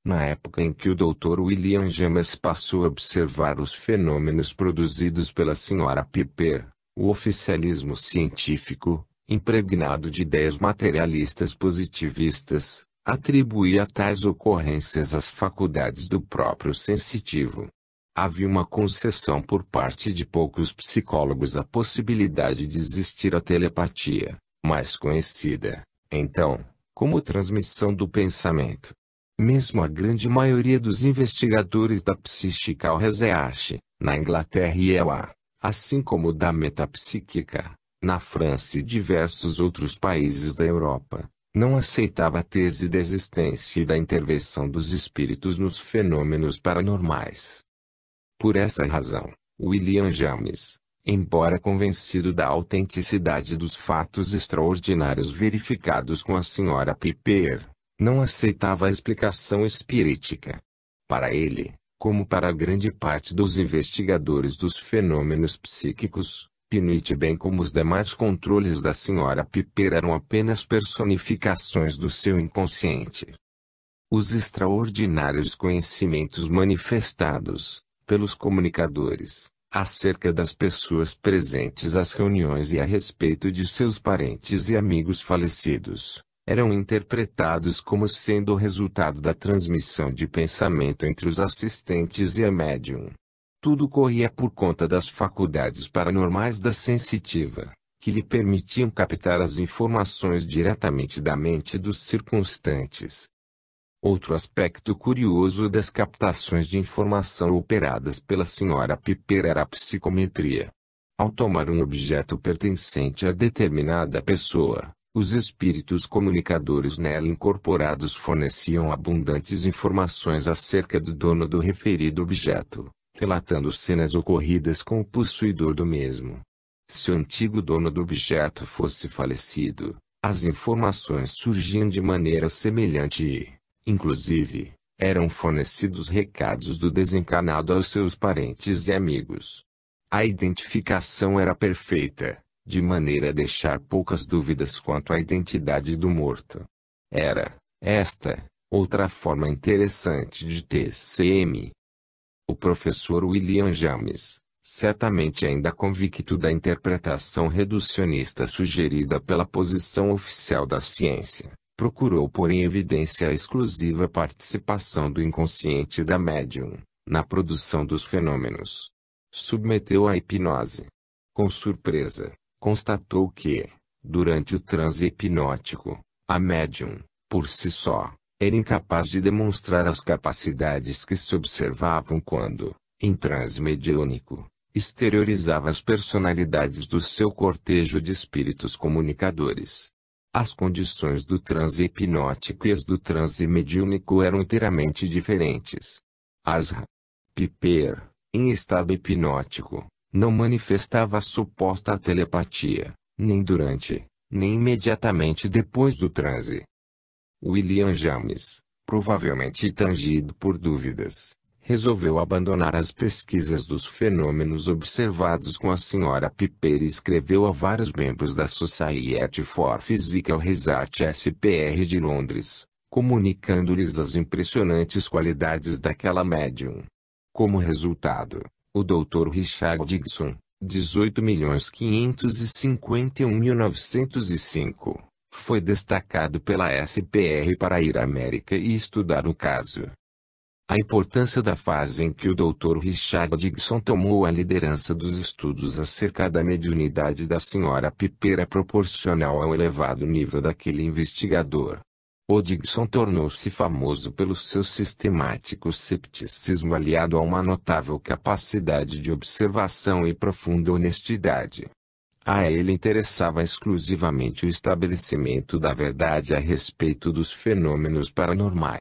Na época em que o Dr. William James passou a observar os fenômenos produzidos pela Sra. Piper, o oficialismo científico, impregnado de ideias materialistas positivistas, atribuía tais ocorrências às faculdades do próprio sensitivo. Havia uma concessão por parte de poucos psicólogos à possibilidade de existir a telepatia, mais conhecida, então, como transmissão do pensamento. Mesmo a grande maioria dos investigadores da Psychical Research, na Inglaterra e EUA, assim como da metapsíquica, na França e diversos outros países da Europa, não aceitava a tese da existência e da intervenção dos espíritos nos fenômenos paranormais. Por essa razão, William James, embora convencido da autenticidade dos fatos extraordinários verificados com a Sra. Piper, não aceitava a explicação espirítica. Para ele, como para grande parte dos investigadores dos fenômenos psíquicos, Pinuit bem como os demais controles da Sra. Piper eram apenas personificações do seu inconsciente. Os extraordinários conhecimentos manifestados, pelos comunicadores, acerca das pessoas presentes às reuniões e a respeito de seus parentes e amigos falecidos, eram interpretados como sendo o resultado da transmissão de pensamento entre os assistentes e a médium. Tudo corria por conta das faculdades paranormais da sensitiva, que lhe permitiam captar as informações diretamente da mente dos circunstantes. Outro aspecto curioso das captações de informação operadas pela Sra. Piper era a psicometria. Ao tomar um objeto pertencente a determinada pessoa, os espíritos comunicadores nela incorporados forneciam abundantes informações acerca do dono do referido objeto, relatando cenas ocorridas com o possuidor do mesmo. Se o antigo dono do objeto fosse falecido, as informações surgiam de maneira semelhante e, inclusive, eram fornecidos recados do desencarnado aos seus parentes e amigos. A identificação era perfeita, de maneira a deixar poucas dúvidas quanto à identidade do morto. Era, esta, outra forma interessante de TCM. O professor William James, certamente ainda convicto da interpretação reducionista sugerida pela posição oficial da ciência, procurou pôr em evidência a exclusiva participação do inconsciente da médium, na produção dos fenômenos. Submeteu à hipnose. Com surpresa, constatou que, durante o transe hipnótico, a médium, por si só, era incapaz de demonstrar as capacidades que se observavam quando, em transe mediúnico, exteriorizava as personalidades do seu cortejo de espíritos comunicadores. As condições do transe hipnótico e as do transe mediúnico eram inteiramente diferentes. As Piper, em estado hipnótico, não manifestava a suposta telepatia, nem durante, nem imediatamente depois do transe. William James, provavelmente tangido por dúvidas, resolveu abandonar as pesquisas dos fenômenos observados com a Sra. Piper e escreveu a vários membros da Society for Physical Research SPR de Londres, comunicando-lhes as impressionantes qualidades daquela médium. Como resultado, o Dr. Richard Dixon, 18.551.905, foi destacado pela SPR para ir à América e estudar o caso. A importância da fase em que o Dr. Richard Dixon tomou a liderança dos estudos acerca da mediunidade da Sra. Piper é proporcional ao elevado nível daquele investigador. O Dixon tornou-se famoso pelo seu sistemático cepticismo aliado a uma notável capacidade de observação e profunda honestidade. A ele interessava exclusivamente o estabelecimento da verdade a respeito dos fenômenos paranormais.